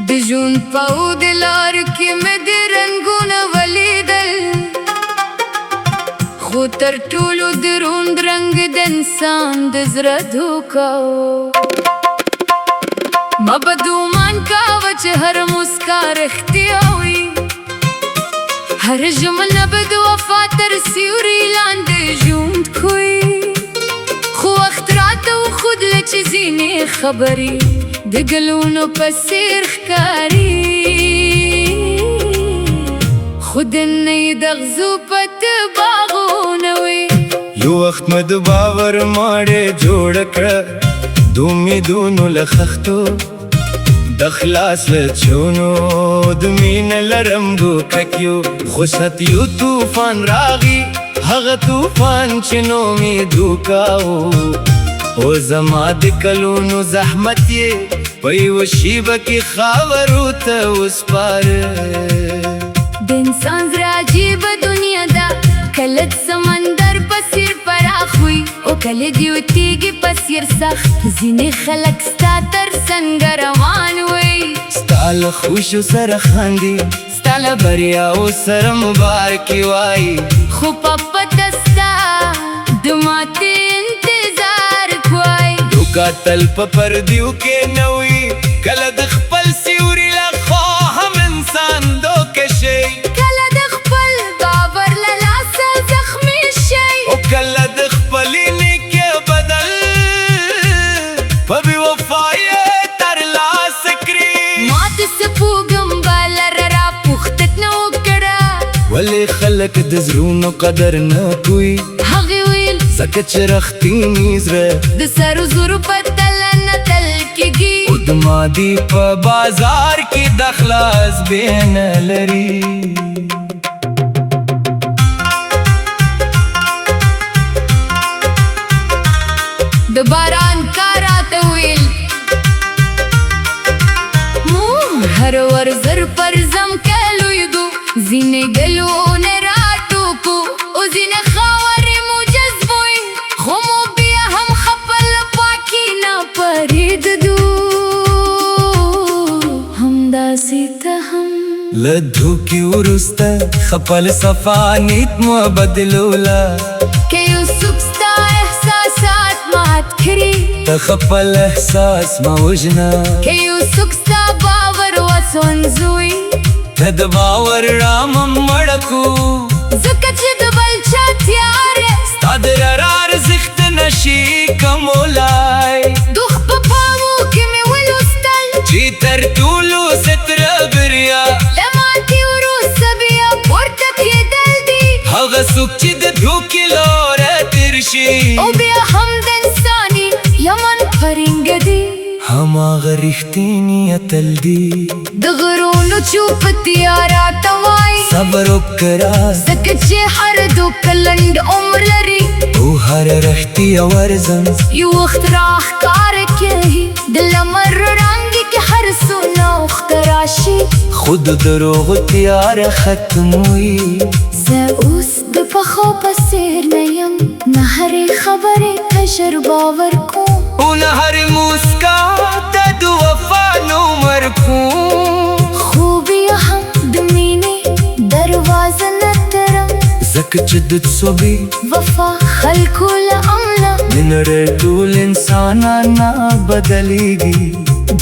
د ژوند په اوږده لار کې مې د رنګونه ولیدل، خو تر ټولو دروند رنګ د انسان د زړه دوکه و. ما به ګومان کاوه چې هر مسکا رښتیا وي، هر ژمنه به د وفا تر سیوري لاندې ژوند کوي. خو وخت راته وښودله چې ځینې خبرې د ګلونو په څېر ښکاري، خو دننه یې د غزو پټ باغونه وي. یو وخت مې د باور ماڼۍ جوړه کړه د امیدونو له خښتو، د خلاص له چونو د مینې له رنګو ککیو. خو ستیو طوفان راغی، هغه طوفان چې نوم یې دوکه و. او زما د کلونو زحمت یې په یوه شیبه کې خاورو ته وسپاره. د انسان زړه عجیبه دنیا ده، کله د سمندر په څېر پراخ وي او کله د یو تیږې په څېر سخت. ځینې خلک ستا تر څنګه روان وي، ستا له خوشو سره خاندي، ستا له بریاو سره مبارکي وایي، خو په پټه ستا د ماتې انتظار کوي. دوکه تل په پردیو کې نه وي، کله د خپل سیوري له خوا هم انسان دوکه شي، کله د خپل باور له لاسه زخمي شي، او کله د خپلې نیکۍ بدل په بې وفایۍ ترلاسه کړي. ما داسې پوهېږم بلره راپوښتنه وکړه، ولې خلک د زړونو قدر نه کوي؟ هغې ویل ځکه چې رښتیني زړه د سرو زرو په تله نه تل کېږي، او د مادي په بازار کې د خلاص بې نه لري. د باران کار راته ویل مونږ هر ورزر پر ځمکه لویږو، ځینې ګلونه راټوکو او ځینې خاورې مو جذبوي، خو مو بیا هم خپل پاکي نه پرېږدو. همداسې ته هم له دوکې وروسته خپل صفا نیت مو بدلوله، که یو څوک ستا احساسات مات کړي، ته خپل احساس مه وژنه، که یو څوک ستا باور وسنځوي، ته د باور رڼا مه مړه کو، ځکه چې د بل چا تیارې ستا د رڼا ارزښت نشي کمولای. دوخ په پامو کې مې ولوستل چې تر ټولو ستره بریا له ماتې وروسته بیا پورته کېدل دي، هغه څوک چې د دوکې لاره تېر شي، او بیا هم د انساني یمن پرنګ دي. هماغه رښتینی اتل دي. د غرونو چوپتیا راته وایي صبر وکړه، ځکه چې هر دوکه لنډ عمر لري، او هر رښتیا ورځم یو وخت راښکاره کوي. د لمر رنګ کې هر څو نوښته راشي، خو د دروغو تیاره ختموي. زه اوس د پخو په څېر نه یم، نه هرې خبرې ته ژر باور کوم، او نه هرې موسکا ته د وفا نومر کوم. خو بیا هم د مینې دروازه نه تړم، ځکه چې د څوبې وفا خلکو له امله د نړۍ ټول انسانان نه بدلیږي.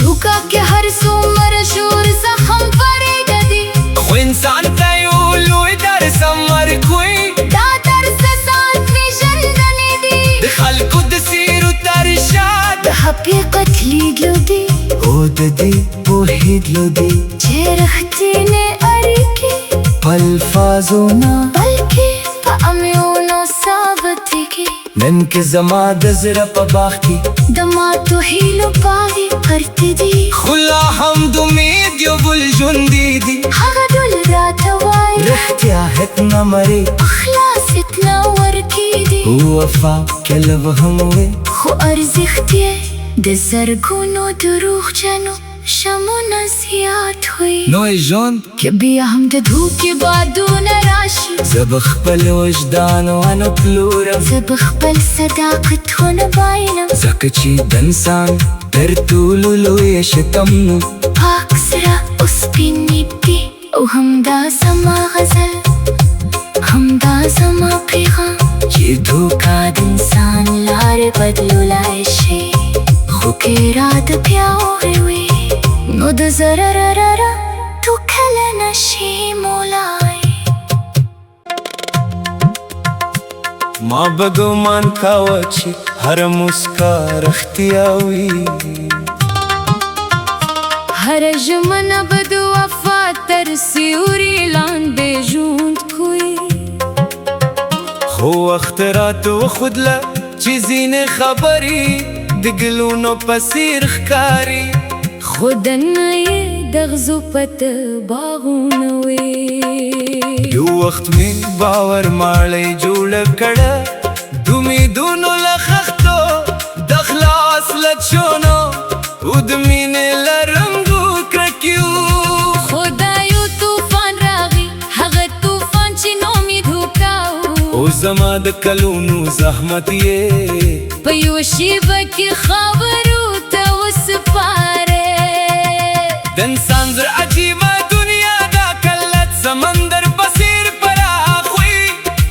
دوکه کې هر څومره شور زخم پرېږدي، خو انسان ته یو لوی درس هم ورکوي، دا درس ځان پېژندنې دي، د خلکو د څېرو تر شا د حقیقت لیدلو دي، او د دې پوهېدلو دي چې رښتینې اړیکې په الفاظو نه بلکې په عملونو ثابتېږي. نن کې زما د زړه په باغ کې د ماتو هیلو پاڼې پرتې دي، خو لا هم د امید یو ګل ژوندی دي. هغه ډول راته وایي رښتیا هیڅ نه مري، اخلاص هیڅ نه ورکېږي، وفا کله به هم وي، خو ارزښت یې د زرګونو دروغجنو شمونه زیات وي. نو ژوند که بیا هم د دوکې بادونه راشي، زه به خپل وجدان ونه پلورم، زه به خپل صداقت ونه بایلم، ځکه چې د انسان تر ټولو لوی شتم پاک زرا اوس پینیتی او همدا زما غزل همدا زما پیغام چې دوکا د انسان لار بدلولای شي خو کې رات پیاوړی وي نو د زررررر تو کله نشي مولای ما بګومان کاوه چې هر مسکا رښتیا وي هر ژمنه به د وفا تر سیوري لاندې ژوند کوي خو وخت راته وښودله چې ځینې خبرې د ګلونو په څېر ښکاري خو دننه یې د غزو پته باغونه وي یو وخت مې باور ماړی جوړه کړه د امیدونو له خښتو د خلاص له چونو او د مینې له رنګو کرکیو خو دا یو طوفان راغی هغه طوفان چې نوم یې دوکا او زما د کلونو زحمت یې په یو شیبه کې خبرو ته وسپاره د انسان زر عجیبه دنیا دا کله سمندر په څېر پراخ وي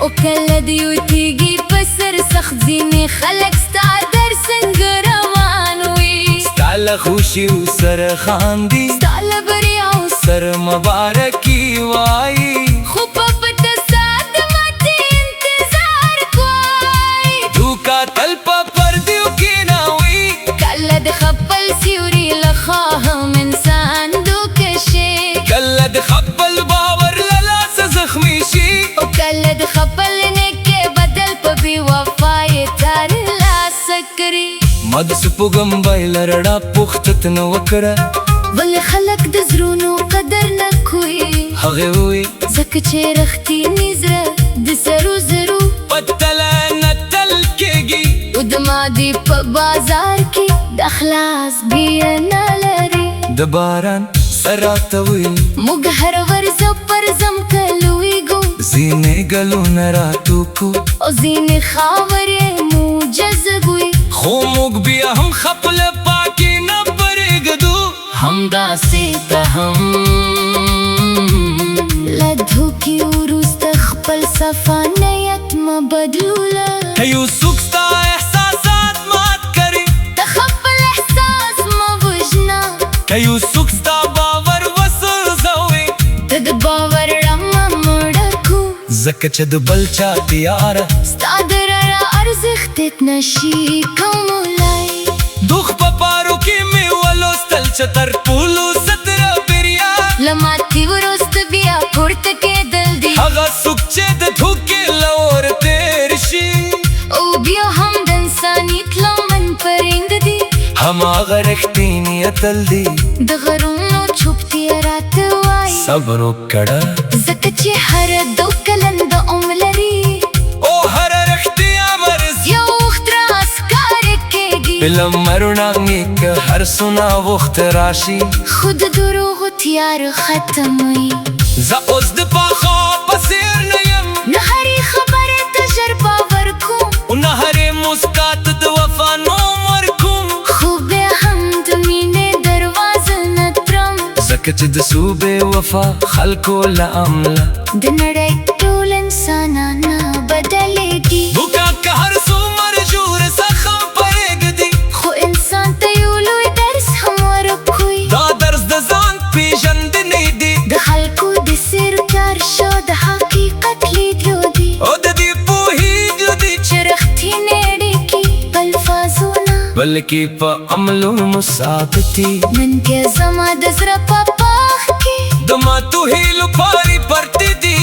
او کله د یو تیږې په سر سخت ځینې خلک ستا در څنګه روان وي ستا له خوشیو سره خاندي ستا له بریاو سره مبارکي وایي خو په پټه ستا د ماتې انتظار کوي دوکا تل په پردیو کې نه وي کله د خپل سیوري له خواهم انسان دوکه شي کله د خپل باور له لاسه زخمي شي او کله د خپل نیکۍ بدل په بې وفایۍ ترلاسه کړي ما د سپوږم بایله رڼا پوښتت نه وکړه ولې خلک د زړونو قدر نه کوي هغې ووی ځکه چې رښتیني زړه د سرو زرو په تله نه تل کېږي او د مادې په بازار کې د خلاص بیه نه لري د باران سره ته ویل موږ هر ورځ پر ځمکه لویږو ځینې ګلونه راټوکو او ځینې خاورې مو جذبوي خو موږ بیا هم خپله پاکې نه پرېږدو همداسې ته هم له دوکې وروسته خپل صفا نیت مه بدلوله که یو څوک ستا احساسات مات کړي د خپل احساس مه وژنه که یو څوک ستا باور وسوځوي ته د باور رمه مړه کو ځکه چې د بل چا تیاره ستا د رڼا ارزښت نشي کوملی دوخ په پارو کې مې ولوستل چې تر ټولو ستره بریا له ماتې وروسته بیا پورته کېدل دي هغه څوک چې د ټوکې له اور تېر شي او بیا هم د انسانیت لمن پرېنده دي هماغه رښتینی اتل دی د غرونو چوپتیا راته وایي صبر وکړه ځکه چې هر دوکه لنډه عمر لري او هر رښتیا مرز یو وخت راښکاره کېږي فلم رڼاګي که هر څونه وخت راشي خو د دروغو تیاره ختموي زه اوس د پاخه په څېر نه یم نه هرې خبرې ته ژر باور کوم او نه هرې مسکا ته د وفا نوم ورکوم خو بیا هم د مینې دروازه نه ترم ځکه چې د صوبې وفا خلکو له عمله د نړۍ ټول انسانان نه بدلېږي دوکا که هر څومره ژور زخم پرېږدي خو انسان ته یو لوی درس هم ورکوي دا درس د ځان پېژندنې دی د خلکو د سر کار شو د حقیقت لیدلو دي او د دې پوهېدلو دي چې رښتینې اړیکې په الفاظو نه بلکې په عملو مثابتي نن کې زما د زړه په پاخ کې د ماتو هیلو پارې پرتې دي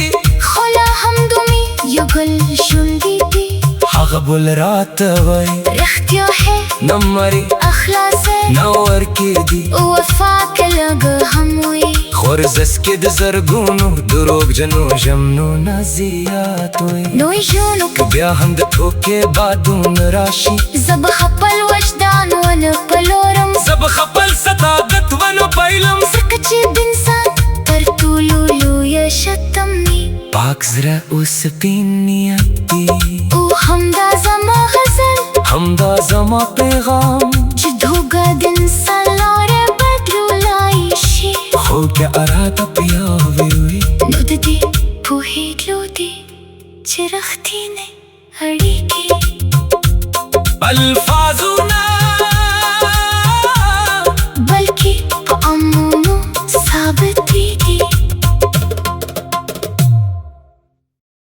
خو لا هم دومي یو ګل شونډې دي هغه بل راته وایي رښتیا ہے نه مري اخلاص ہے نه ورکېږي وفا که لږ هم وي خورزس کې د زرګونو دروغجنو ژمنو نه زیات وي نو ژوند که بیا هم د ټوکې بادونه راشي زه به خپل وجدان ونه پلورم زه به خپل صداقت ونه بایلم ځکه چې د انسان تر ټولو لویه شتم وي پاک زړه او سپین نیت دی او همدا زما غزل همدا زما پیغام چې دوکه د انسان لاره بدلولای شي اراته پیاوی وي نو د دې پوهېدلو دي چې رښتینې اړیکې الفاظونه